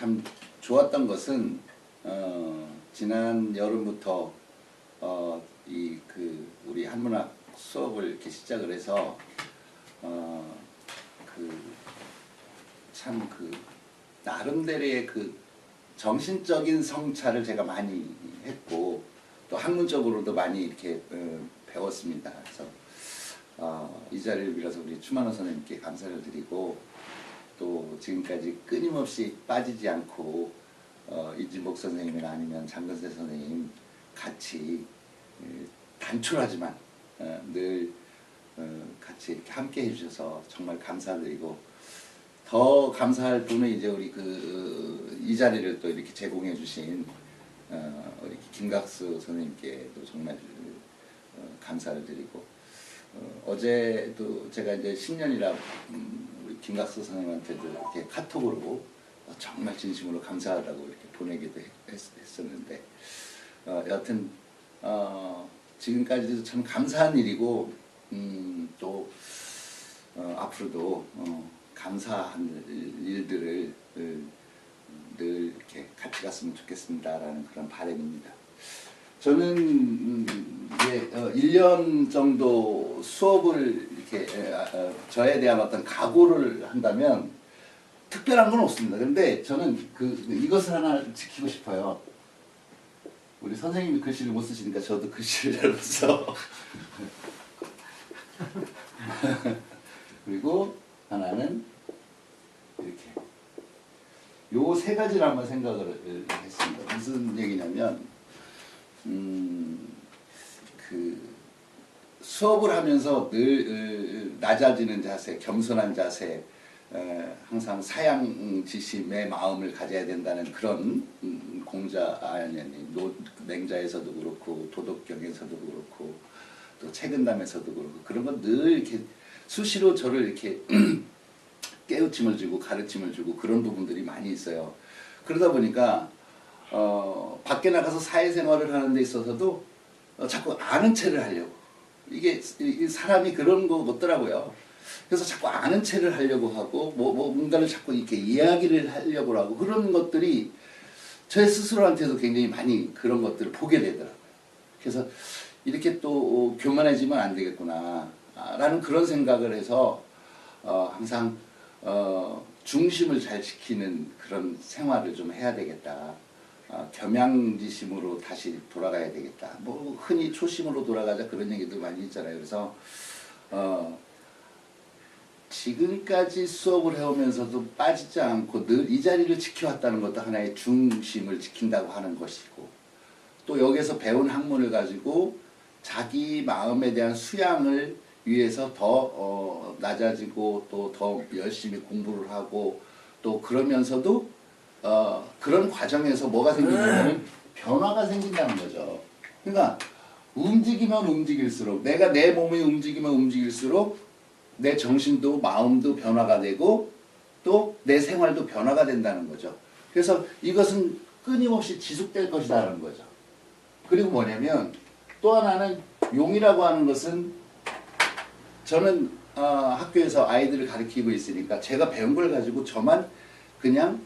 참 좋았던 것은 지난 여름부터 우리 한문학 수업을 이렇게 시작을 해서 나름대로의 정신적인 성찰을 제가 많이 했고 또 학문적으로도 많이 이렇게 배웠습니다. 그래서 이 자리를 빌어서 우리 추만호 선생님께 감사를 드리고 또 지금까지 끊임없이 빠지지 않고 이진복 선생님이나 아니면 장근세 선생님 같이 단촐하지만 늘 같이 이렇게 함께 해주셔서 정말 감사드리고 더 감사할 분은 이제 우리 이 자리를 또 이렇게 제공해 주신 우리 김각수 선생님께도 정말 감사를 드리고 어제도 제가 이제 신년이라 우리 김각수 선생님한테도 이렇게 카톡으로 정말 진심으로 감사하다고 이렇게 보내기도 했었는데 여하튼 지금까지도 참 감사한 일이고 또 앞으로도 감사한 일들을 늘 이렇게 같이 갔으면 좋겠습니다라는 그런 바람입니다. 저는 이제 1년 정도 수업을 이렇게 저에 대한 어떤 각오를 한다면 특별한 건 없습니다. 그런데 저는 이것을 하나 지키고 싶어요. 우리 선생님이 글씨를 못 쓰시니까 저도 글씨를 잘 못 써. 그리고 하나는 이렇게 요 세 가지를 한번 생각을 했습니다. 무슨 얘기냐면 수업을 하면서 늘 낮아지는 자세, 겸손한 자세, 항상 사양지심의 마음을 가져야 된다는 그런 맹자에서도 그렇고 도덕경에서도 그렇고 또 책은담에서도 그렇고 그런 건 늘 이렇게 수시로 저를 이렇게 깨우침을 주고 가르침을 주고 그런 부분들이 많이 있어요. 그러다 보니까 밖에 나가서 사회생활을 하는 데 있어서도 자꾸 아는 체를 하려고 이게 사람이 그런 거 같더라고요. 그래서 자꾸 아는 체를 하려고 하고 뭔가를 자꾸 이렇게 이야기를 하려고 하고 그런 것들이 제 스스로한테도 굉장히 많이 그런 것들을 보게 되더라고요. 그래서 이렇게 또 교만해지면 안 되겠구나 라는 그런 생각을 해서 항상 중심을 잘 지키는 그런 생활을 좀 해야 되겠다. 겸양지심으로 다시 돌아가야 되겠다. 흔히 초심으로 돌아가자 그런 얘기도 많이 있잖아요. 그래서 지금까지 수업을 해오면서도 빠지지 않고 늘 이 자리를 지켜왔다는 것도 하나의 중심을 지킨다고 하는 것이고 또 여기서 배운 학문을 가지고 자기 마음에 대한 수양을 위해서 더 낮아지고 또 더 열심히 공부를 하고 또 그러면서도 그런 과정에서 뭐가 생기냐면 변화가 생긴다는 거죠. 그러니까 움직이면 움직일수록 내가 내 몸이 움직이면 움직일수록 내 정신도 마음도 변화가 되고 또 내 생활도 변화가 된다는 거죠. 그래서 이것은 끊임없이 지속될 것이라는 거죠. 그리고 뭐냐면 또 하나는 용이라고 하는 것은 저는 학교에서 아이들을 가르치고 있으니까 제가 배운 걸 가지고 저만 그냥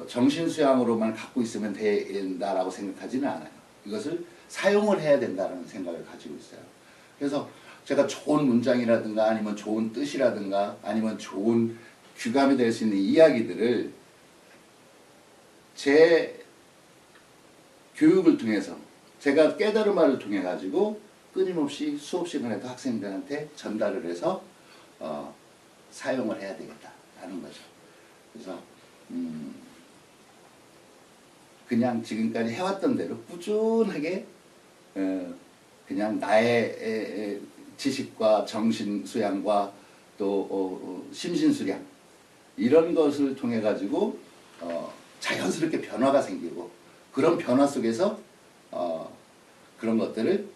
정신수양으로만 갖고 있으면 된다라고 생각하지는 않아요. 이것을 사용을 해야 된다는 생각을 가지고 있어요. 그래서 제가 좋은 문장이라든가 아니면 좋은 뜻이라든가 아니면 좋은 귀감이 될 수 있는 이야기들을 제 교육을 통해서 제가 깨달음화를 통해 가지고 끊임없이 수업 시간에도 학생들한테 전달을 해서 사용을 해야 되겠다라는 거죠. 그래서 그냥 지금까지 해왔던 대로 꾸준하게 그냥 나의 지식과 정신 수양과 또 심신 수양 이런 것을 통해 가지고 자연스럽게 변화가 생기고 그런 변화 속에서 그런 것들을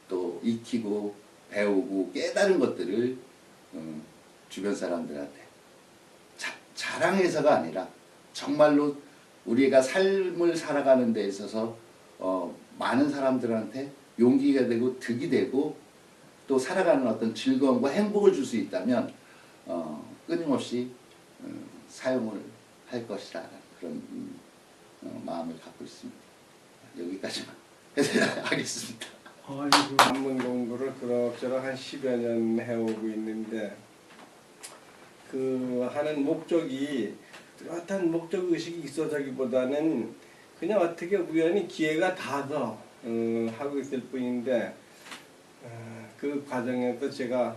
또 익히고 배우고 깨달은 것들을 주변 사람들한테 자랑해서가 아니라 정말로 우리가 삶을 살아가는 데 있어서 많은 사람들한테 용기가 되고 득이 되고 또 살아가는 어떤 즐거움과 행복을 줄 수 있다면 끊임없이 사용을 할 것이라는 그런 마음을 갖고 있습니다. 여기까지만 하겠습니다. 아이고. 한문 공부를 그럭저럭 한 10여 년 해오고 있는데 그 하는 목적이 뚜렷한 목적 의식이 있어서기보다는 그냥 어떻게 우연히 기회가 닿아서 하고 있을 뿐인데 그 과정에서 제가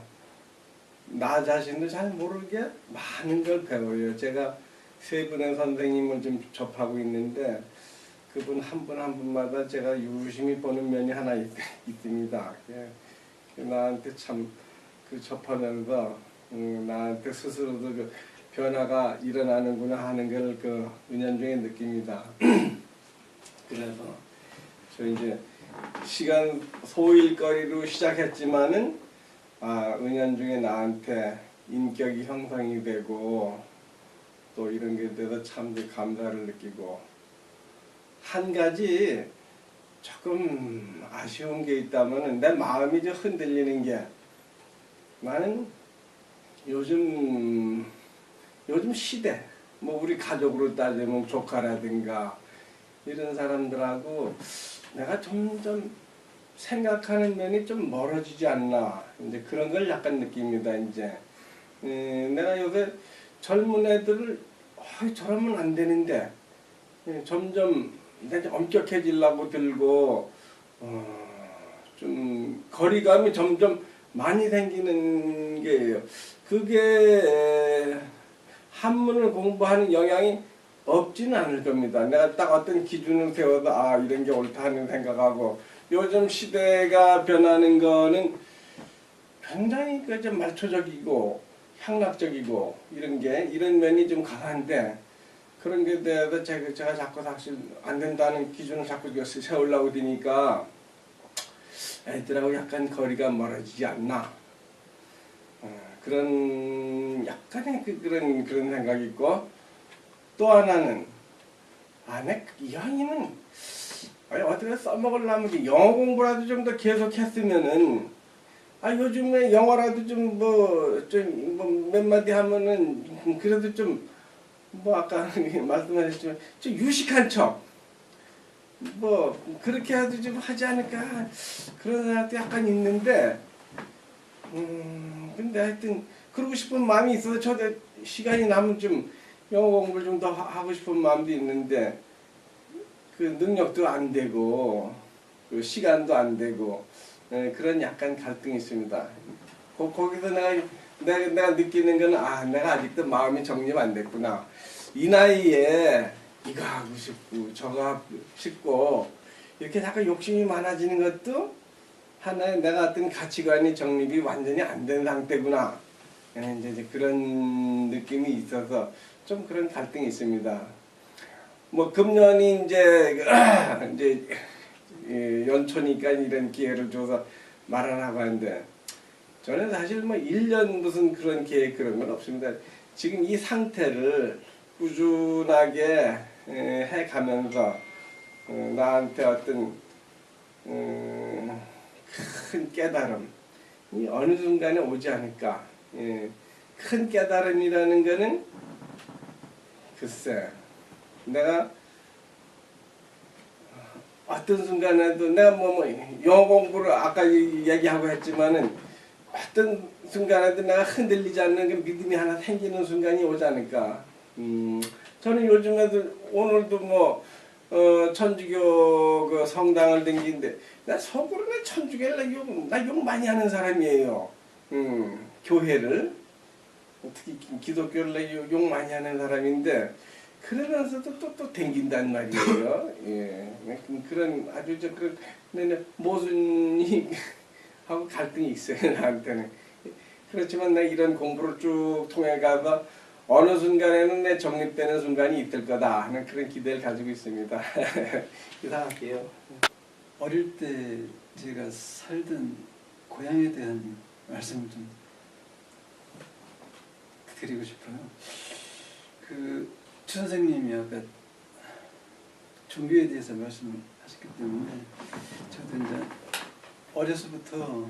나 자신도 잘 모르게 많은 걸 배워요. 제가 세 분의 선생님을 좀 접하고 있는데 그분 한 분 한 분마다 제가 유심히 보는 면이 하나 있습니다. 나한테 참 그 접하면서 나한테 스스로도 그 변화가 일어나는구나 하는 걸 그 은연중에 느낍니다. 그래서 저 이제 시간 소일거리로 시작했지만은 은연중에 나한테 인격이 형성이 되고 또 이런 게 돼서 참 감사를 느끼고 한 가지 조금 아쉬운 게 있다면은 내 마음이 좀 흔들리는 게 나는 요즘 시대 뭐 우리 가족으로 따지면 조카라든가 이런 사람들하고 내가 점점 생각하는 면이 좀 멀어지지 않나 이제 그런 걸 약간 느낍니다. 이제 내가 요새 젊은 애들을 저러면 안 되는데 점점 이제 엄격해지려고 들고 좀 거리감이 점점 많이 생기는 게예요. 그게 한문을 공부하는 영향이 없지는 않을 겁니다. 내가 딱 어떤 기준을 세워서 이런 게 옳다 하는 생각하고 요즘 시대가 변하는 거는 굉장히 좀 말초적이고 향락적이고 이런 면이 좀 강한데 그런 게 대해서 제가 자꾸 사실 안 된다는 기준을 자꾸 세우려고 드니까 애들하고 약간 거리가 멀어지지 않나 그런 약간의 그런 생각이 있고 또 하나는 이왕이면 어떻게 써먹으려면 영어 공부라도 좀 더 계속 했으면은 요즘에 영어라도 좀 몇 마디 하면은 그래도 좀 아까 말씀하셨지만 좀 유식한 척 그렇게 해도 좀 하지 않을까 그런 생각도 약간 있는데 근데 하여튼 그러고 싶은 마음이 있어서 저도 시간이 남으면 좀 영어 공부를 좀 더 하고 싶은 마음도 있는데 그 능력도 안 되고 그 시간도 안 되고 그런 약간 갈등이 있습니다. 거기서 내가 느끼는 거는 내가 아직도 마음이 정립 안 됐구나. 이 나이에 이거 하고 싶고 저거 하고 싶고 이렇게 자꾸 욕심이 많아지는 것도 하나의 내가 어떤 가치관이 정립이 완전히 안 된 상태구나. 이제 그런 느낌이 있어서 좀 그런 갈등이 있습니다. 금년이 이제 연초니까 이런 기회를 줘서 말하라고 하는데 저는 사실 1년 무슨 그런 계획 그런 건 없습니다. 지금 이 상태를 꾸준하게 해가면서 나한테 어떤 큰 깨달음이 어느 순간에 오지 않을까. 큰 깨달음이라는 거는 글쎄 내가 어떤 순간에도 내가 영어 공부를 아까 얘기하고 했지만은 어떤 순간에도 내가 흔들리지 않는 그 믿음이 하나 생기는 순간이 오지 않을까. 저는 요즘에도 오늘도 천주교 그 성당을 댕기는데 나 속으로 내 천주교를 나 욕 많이 하는 사람이에요. 교회를 특히 기독교를 욕 많이 하는 사람인데 그러면서도 또 댕긴단 말이에요. 예, 그런 아주 그런 모순이 하고 갈등이 있어요 나한테는. 그렇지만 내가 이런 공부를 쭉 통해 가서 어느 순간에는 내 정립되는 순간이 있을 거다 하는 그런 기대를 가지고 있습니다. 이상할게요. 어릴 때 제가 살던 고향에 대한 말씀을 좀 드리고 싶어요. 추 선생님이 아까 종교에 대해서 말씀하셨기 때문에 저도 이제 어려서부터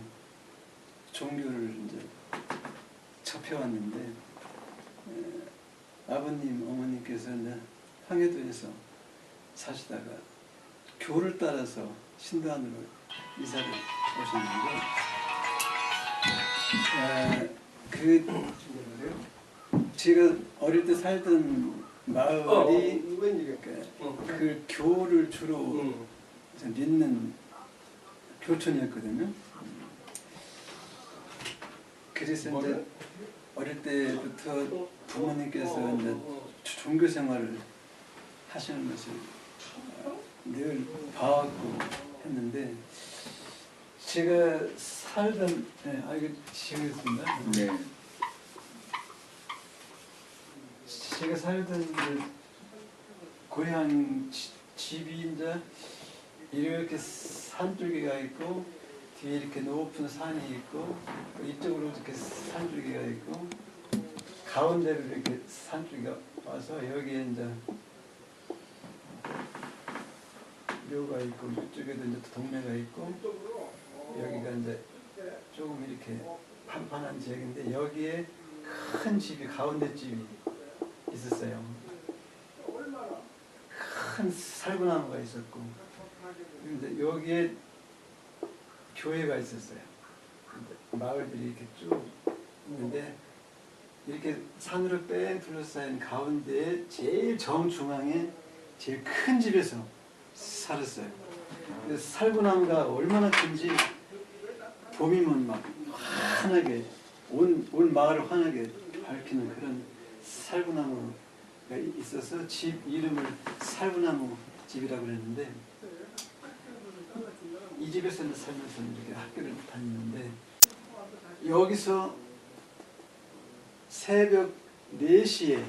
종교를 이제 접해왔는데 아버님, 어머님께서 이제 황해도에서 사시다가 교를 따라서 신도안으로 이사를 오셨는데, 그 제가 어릴 때 살던 마을이 그 교를 주로 믿는 교촌이었거든요. 그래서 이제 어릴 때부터 부모님께서 이제 종교 생활을 하시는 것을 늘 봐왔고 했는데, 제가 살던 이거 지우겠습니다. 네. 제가 살던 그 고향 집이 이제 이렇게 산줄기가 있고 뒤에 이렇게 높은 산이 있고 이쪽으로 이렇게 산줄기가 있고 가운데로 이렇게 산줄기가 와서 여기에 이제 묘가 있고 이쪽에도 이제 동네가 있고 여기가 이제 조금 이렇게 판판한 지역인데 여기에 큰 집이 가운데 집이 있었어요. 큰 살구나무가 있었고 근데 여기에 교회가 있었어요. 마을들이 이렇게 쭉 있는데 이렇게 산으로 뺑 둘러싸인 가운데 제일 정중앙에 제일 큰 집에서 살았어요. 그래서 살구나무가 얼마나 큰지 봄이면 막 환하게 온 마을을 환하게 밝히는 그런 살구나무가 있어서 집 이름을 살구나무 집이라고 그랬는데 이 집에서 살면서 이렇게 학교를 다니는데 여기서 새벽 4시에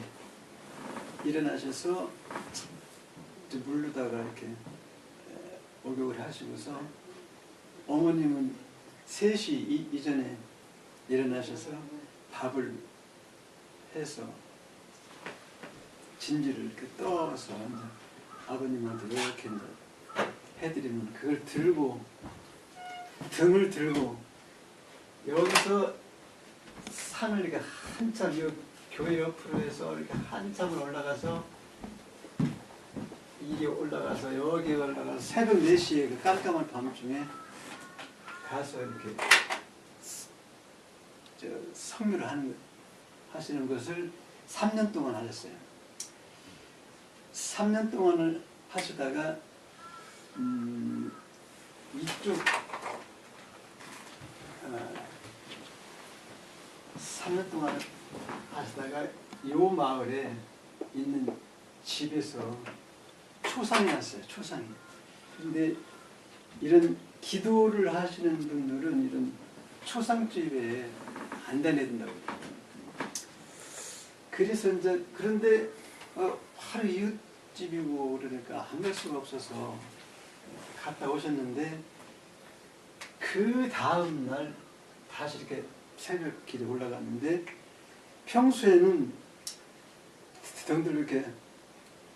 일어나셔서 물르다가 이렇게 목욕을 하시고서 어머님은 3시 이전에 일어나셔서 밥을 해서 진지를 이렇게 떠서 아버님한테 이렇게 해드리면 그걸 들고 등을 들고 여기서 산을 이렇게 한참 이 교회 옆으로 해서 이렇게 한참을 올라가서 이리 올라가서 여기 올라가서 새벽 4시에 그 깜깜한 밤중에 가서 이렇게 성묘를 하시는 것을 3년 동안 하셨어요. 3년 동안을 하시다가 이쪽 3년 동안 하시다가 이 마을에 있는 집에서 초상이 났어요. 초상이. 근데 이런 기도를 하시는 분들은 이런 초상집에 안 다녀야 된다고. 그래서 이제 그런데 바로 이웃집이고 그러니까 안 갈 수가 없어서 갔다 오셨는데 그 다음 날 다시 이렇게 새벽 길에 올라갔는데 평소에는 등들 이렇게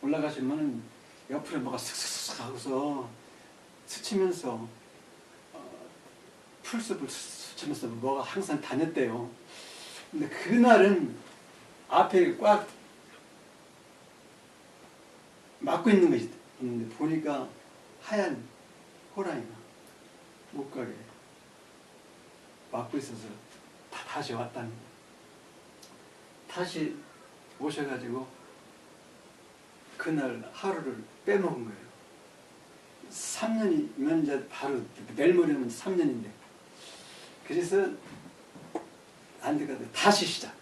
올라가시면은 옆으로 뭐가 슥슥슥 하고서 스치면서 풀숲을 스치면서 뭐가 항상 다녔대요. 근데 그날은 앞에 꽉 막고 있는 것이 있는데 보니까 하얀 호랑이가 못 가게 막고 있어서 다시 왔다는 거예요. 다시 오셔가지고 그날 하루를 빼먹은 거예요. 3년이면 이제 바로 내일 모레면 3년인데 그래서 안 돼가지고 다시 시작.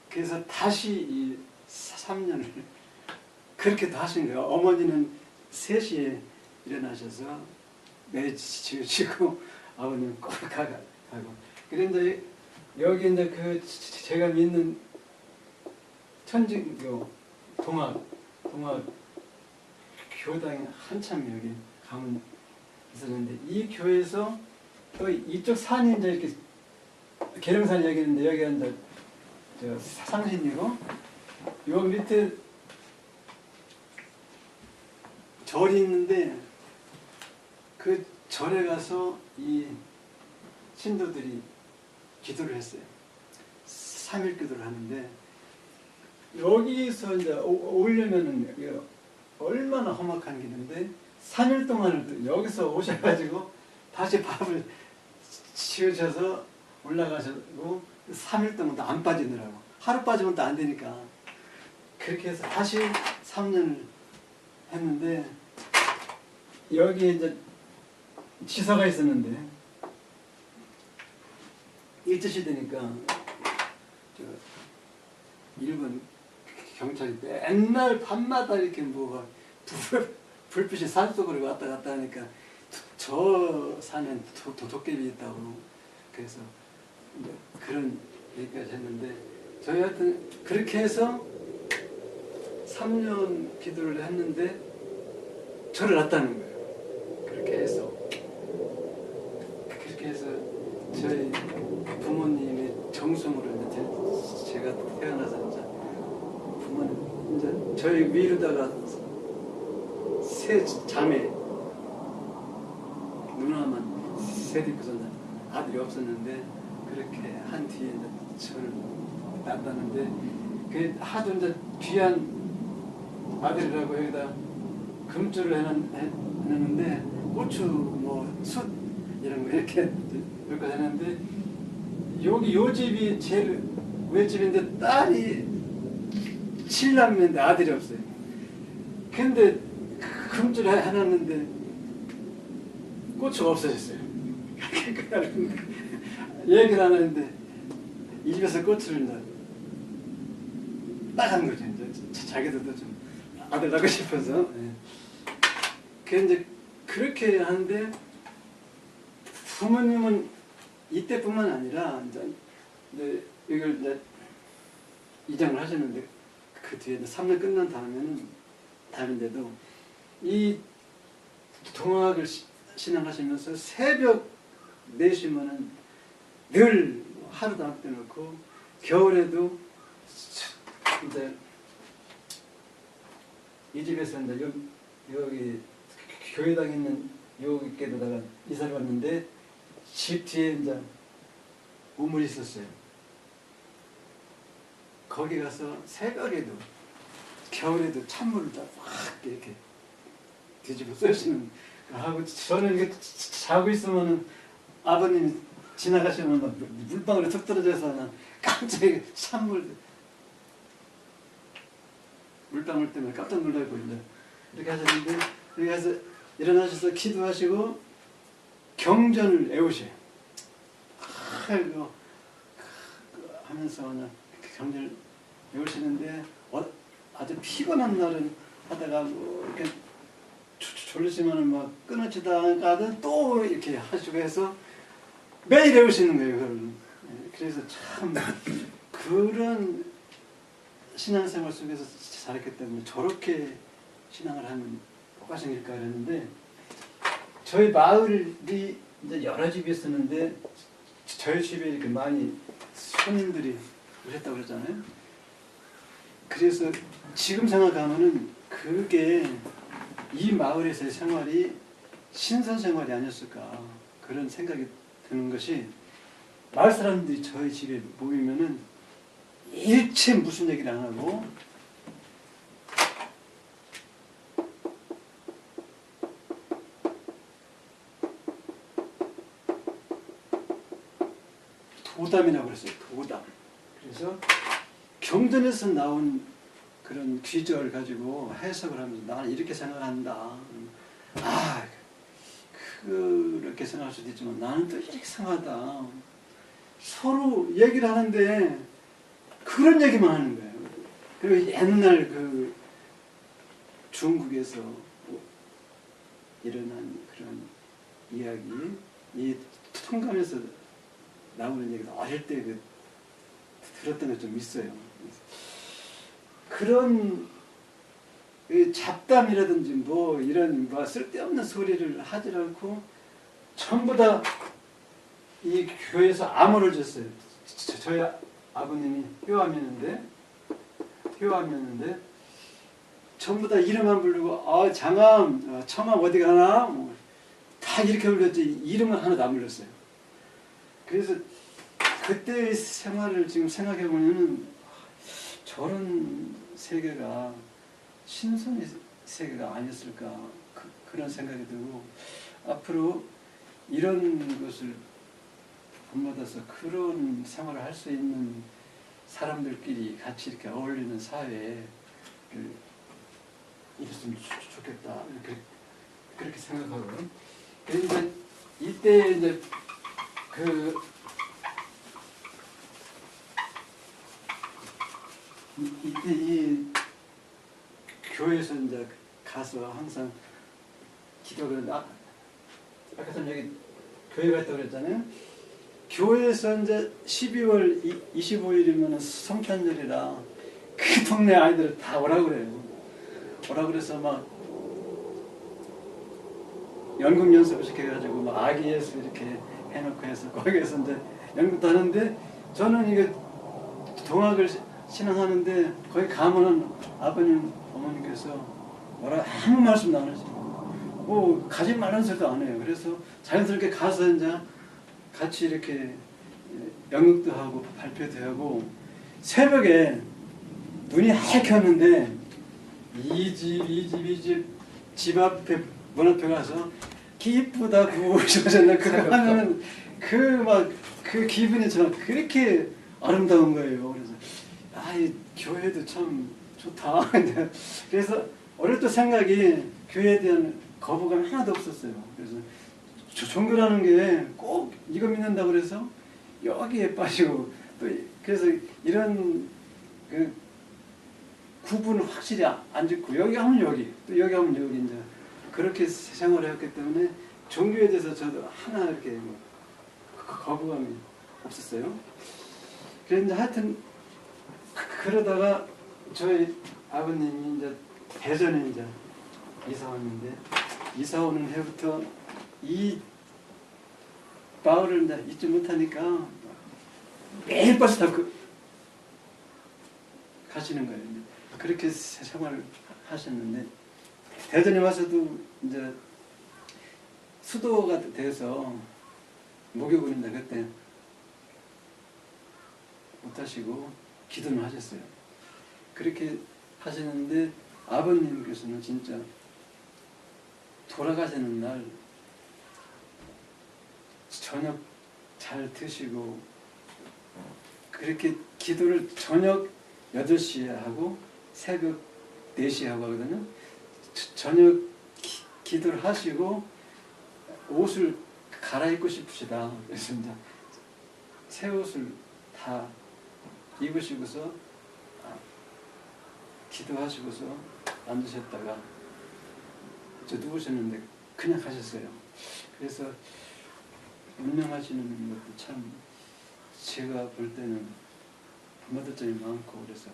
그래서 다시 이 3년을 그렇게 다 하신 거예요. 어머니는 3시에 일어나셔서 매 지으시고 아버님은 꼭 가고. 그런데 여기 이제 그 제가 믿는 천진교 동학 교당이 한참 여기 가면 있었는데 이 교회에서 또 이쪽 산이 이제 이렇게 계룡산 여기 있는데 여기가 이제 저 상신이고 요 밑에 절이 있는데 그 절에 가서 이 신도들이 기도를 했어요. 3일 기도를 하는데 여기서 이제 오려면은 이게 얼마나 험악한 길인데 3일 동안을 또 여기서 오셔가지고 다시 밥을 치우셔서 올라가시고 3일 동안 또 안 빠지더라고. 하루 빠지면 또 안 되니까. 그렇게 해서 다시 3년을 했는데 여기 이제 지사가 있었는데 이 뜻이 되니까 저 일본 경찰이 맨날 밤마다 이렇게 뭐가 불빛이 산속으로 왔다 갔다 하니까 저 산엔 도깨비 있다고 그래서 이제 그런 얘기까지 했는데 저희 하여튼 그렇게 해서 3년 기도를 했는데 저를 낳았다는 거예요. 그렇게 해서 저희 부모님의 정성으로 이제 제가 태어나서 이제 부모님 이제 저희 위로다가 세 자매 누나만 셋 있고서 아들이 없었는데 그렇게 한 뒤에 이제 저를 낳았다는데 그 하도 이제 귀한 아들이라고 여기다 금줄을 해놨는데 고추 숯 이런 거 이렇게 이렇게 했는데 여기 요 집이 제일 외집인데 딸이 7남매인데 아들이 없어요. 근데 금줄 해놨는데 고추가 없어졌어요. 얘기를 안 하는데 이 집에서 고추를 이제 따간 거죠. 이제 자기들도 좀 아들 낳고 싶어서. 그 이제 그렇게 하는데 부모님은 이때뿐만 아니라 이제 이걸 이제 이장을 하셨는데 그 뒤에 3년 끝난 다음에는 다른데도 이 동학을 신앙하시면서 새벽 4시면은 늘 하루도 안 빼놓고 겨울에도 이제 이 집에서 이제 여기 교회당 있는 여기께다가 이사를 왔는데 집 뒤에 이제 우물이 있었어요. 거기 가서 새벽에도 겨울에도 찬물을 다 막 이렇게 뒤집어 쓰시는 하고 저는 이렇게 자고 있으면은 아버님이 지나가시면 막 물방울이 툭 떨어져서 난 깜짝이야 물방울 때문에 깜짝 놀라고 이제 이렇게 하셨는데 여기 가서 일어나셔서 기도하시고 경전을 외우셔요. 아이고 하면서 그냥 경전을 외우시는데 아주 피곤한 날은 하다가 뭐 이렇게 졸리시면은 막 끊어지다가 또 이렇게 하시고 해서 매일 외우시는 거예요. 그걸. 그래서 참 그런 신앙생활 속에서 자랐기 때문에 저렇게 신앙을 하면 뭐가 생길까 그랬는데 저희 마을이 이제 여러 집이 있었는데 저희 집에 이렇게 많이 손님들이 오셨다고 그랬잖아요. 그래서 지금 생각하면은 그게 이 마을에서의 생활이 신선 생활이 아니었을까 그런 생각이 드는 것이 마을 사람들이 저희 집에 모이면은 일체 무슨 얘기를 안 하고 도담이라고 그랬어요. 도담. 그래서 경전에서 나온 그런 귀절 가지고 해석을 하면서 나는 이렇게 생각한다. 아, 그렇게 생각할 수도 있지만 나는 또 이렇게 생각하다. 서로 얘기를 하는데 그런 얘기만 하는 거예요. 그리고 옛날 그 중국에서 일어난 그런 이야기, 이 통감에서 나오는 얘기도 어릴 때 들었던 게 좀 있어요. 그런 잡담이라든지 뭐 이런 뭐 쓸데없는 소리를 하지 않고 전부 다 이 교회에서 암호를 줬어요. 저희 아버님이 효암이었는데 전부 다 이름만 부르고 장암, 청암 어디 가나 뭐 다 이렇게 불렀지 이름은 하나도 안 불렀어요. 그래서 그때의 생활을 지금 생각해 보면은 저런 세계가 신선의 세계가 아니었을까 그런 생각이 들고 앞으로 이런 것을 본받아서 그런 생활을 할 수 있는 사람들끼리 같이 이렇게 어울리는 사회를 이랬으면 좋겠다 그렇게 생각하고 그런데 이때 이제 이때 이 교회에서 이제 가서 항상 기도를 아까 전 여기 교회 갔다고 그랬잖아요. 교회에서 이제 12월 25일이면 성탄절이라 그 동네 아이들 다 오라고 그래요. 오라고 그래서 막 연극 연습을 시켜가지고 막 아기 예수 이렇게 해놓고 해서 거기에서 이제 연극도 하는데 저는 이게 동학을 신앙하는데 거기 가면은 아버님 어머니께서 뭐라 아무 말씀도 안 하시고 뭐 가지 말라는 소리도 안 해요. 그래서 자연스럽게 가서 이제 같이 이렇게 연극도 하고 발표도 하고 새벽에 눈이 하얗게 이 집 앞에 문 앞에 가서 기쁘다고 그러잖아요. 그거 하면은 그 기분이 저 그렇게 아름다운 거예요. 그래서 이 교회도 참 좋다. 그래서 어릴 때 생각이 교회에 대한 거부감이 하나도 없었어요. 그래서 종교라는 게 꼭 이거 믿는다고 그래서 여기에 빠지고 또 그래서 이런 그 구분을 확실히 안 짓고 여기 하면 여기 또 여기 하면 여기 이제 그렇게 생활을 했기 때문에 종교에 대해서 저도 하나 이렇게 뭐 거부감이 없었어요. 그래서 이제 하여튼 그러다가 저희 아버님이 이제 대전에 이제 이사 왔는데 이사 오는 해부터 이 마을을 이제 잊지 못하니까 매일 버스 타고 가시는 거예요. 그렇게 생활을 하셨는데 대전에 와서도 이제 수도가 돼서 목욕을인데 그때 못 하시고 기도는 하셨어요. 그렇게 하시는데 아버님께서는 진짜 돌아가시는 날 저녁 잘 드시고 그렇게 기도를 저녁 8시에 하고 새벽 4시에 하고 하거든요. 저녁 기도를 하시고 옷을 갈아입고 싶으시다. 그래서 이제 새 옷을 다 입으시고서 기도하시고서 앉으셨다가 저 누우셨는데 그냥 가셨어요. 그래서 운명하시는 것도 참 제가 볼 때는 본받을 점이 많고 그래서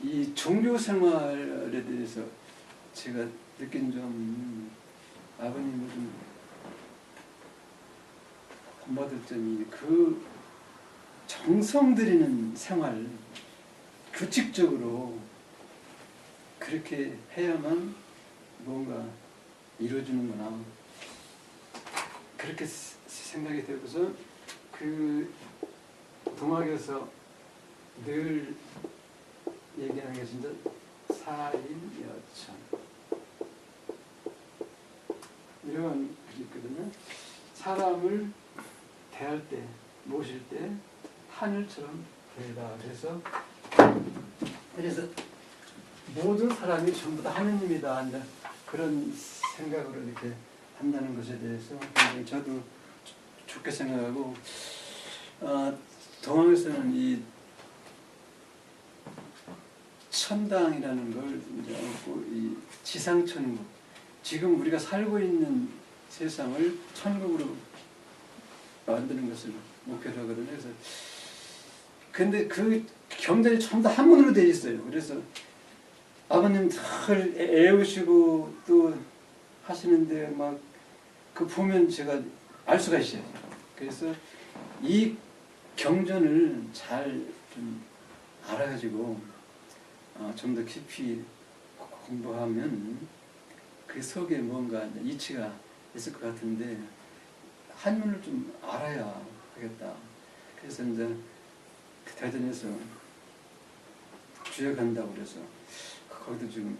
이 종교 생활에 대해서 제가 느낀 점 아버님을 좀 본받을 점이 그 정성 들이는 생활 규칙적으로 그렇게 해야만 뭔가 이루어지는구나 그렇게 생각이 되고서 그 동학에서 늘 얘기하는 게 진짜 사인여천 이런 글이 있거든요. 사람을 대할 때 모실 때 하늘처럼 대다 그래서 모든 사람이 전부 다 하느님이다 이제 그런 생각으로 이렇게 한다는 것에 대해서 굉장히 저도 좋게 생각하고 동학에서는 이 천당이라는 걸 이제 얻고 이 지상천국 지금 우리가 살고 있는 세상을 천국으로 만드는 것을 목표로 하거든요. 그래서 근데 그 경전이 전부 다 한문으로 되어 있어요. 그래서 아버님 늘 애우시고 또 하시는데 막 그 보면 제가 알 수가 있어요. 그래서 이 경전을 잘 좀 알아가지고 좀 더 깊이 공부하면 그 속에 뭔가 이치가 있을 것 같은데 한문을 좀 알아야 하겠다. 그래서 이제 대전에서 주역한다고 그래서 거기도 지금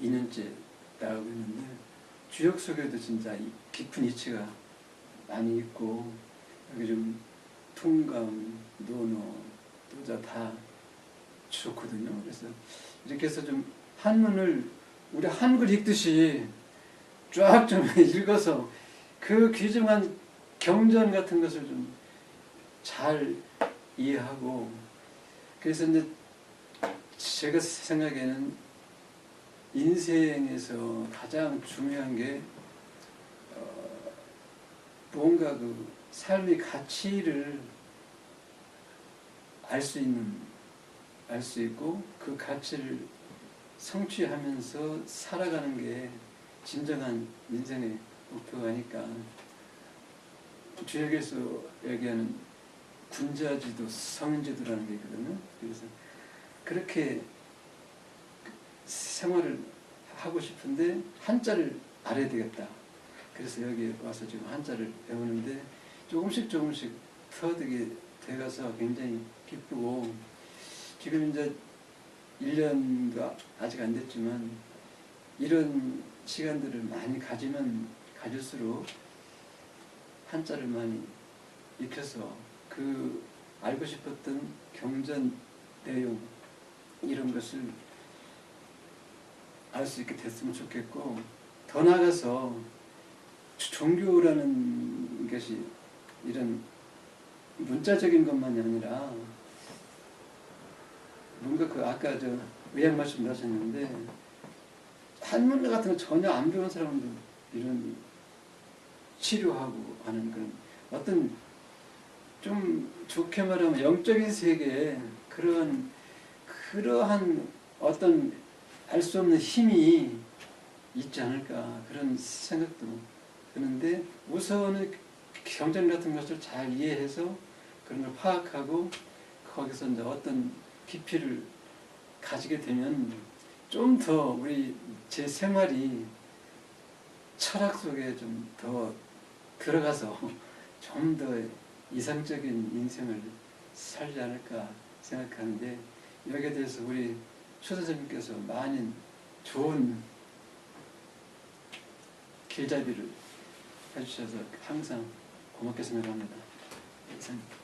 2년째 나가고 있는데 주역 속에도 진짜 깊은 이치가 많이 있고 여기 좀 통감, 논어, 도자 다 좋거든요. 그래서 이렇게 해서 좀 한문을 우리 한글 읽듯이 쫙 좀 읽어서 그 귀중한 경전 같은 것을 좀 잘 이해하고 그래서 이제 제가 생각에는 인생에서 가장 중요한 게 뭔가 그 삶의 가치를 알 수 있고 그 가치를 성취하면서 살아가는 게 진정한 인생의 목표가 아닐까. 주역에서 얘기하는 군자지도 성인지도라는 게 있거든요. 그래서 그렇게 생활을 하고 싶은데 한자를 알아야 되겠다. 그래서 여기 와서 지금 한자를 배우는데 조금씩 터득이 돼가서 굉장히 기쁘고 지금 이제 1년도 아직 안 됐지만 이런 시간들을 많이 가지면 가질수록 한자를 많이 익혀서 그 알고 싶었던 경전 내용 이런 것을 알 수 있게 됐으면 좋겠고 더 나아가서 종교라는 것이 이런 문자적인 것만이 아니라 뭔가 그 아까 저 의학 말씀 하셨는데 한문과 같은 거 전혀 안 배운 사람도 이런 치료하고 하는 그런 어떤 좀 좋게 말하면 영적인 세계에 그러한 어떤 알 수 없는 힘이 있지 않을까 그런 생각도 드는데 우선은 경전 같은 것을 잘 이해해서 그런 걸 파악하고 거기서 이제 어떤 깊이를 가지게 되면 좀 더 우리 제 생활이 철학 속에 좀 더 들어가서 좀 더 이상적인 인생을 살지 않을까 생각하는데 여기에 대해서 우리 최 선생님께서 많은 좋은 길잡이를 해주셔서 항상 고맙게 생각합니다. 이상입니다.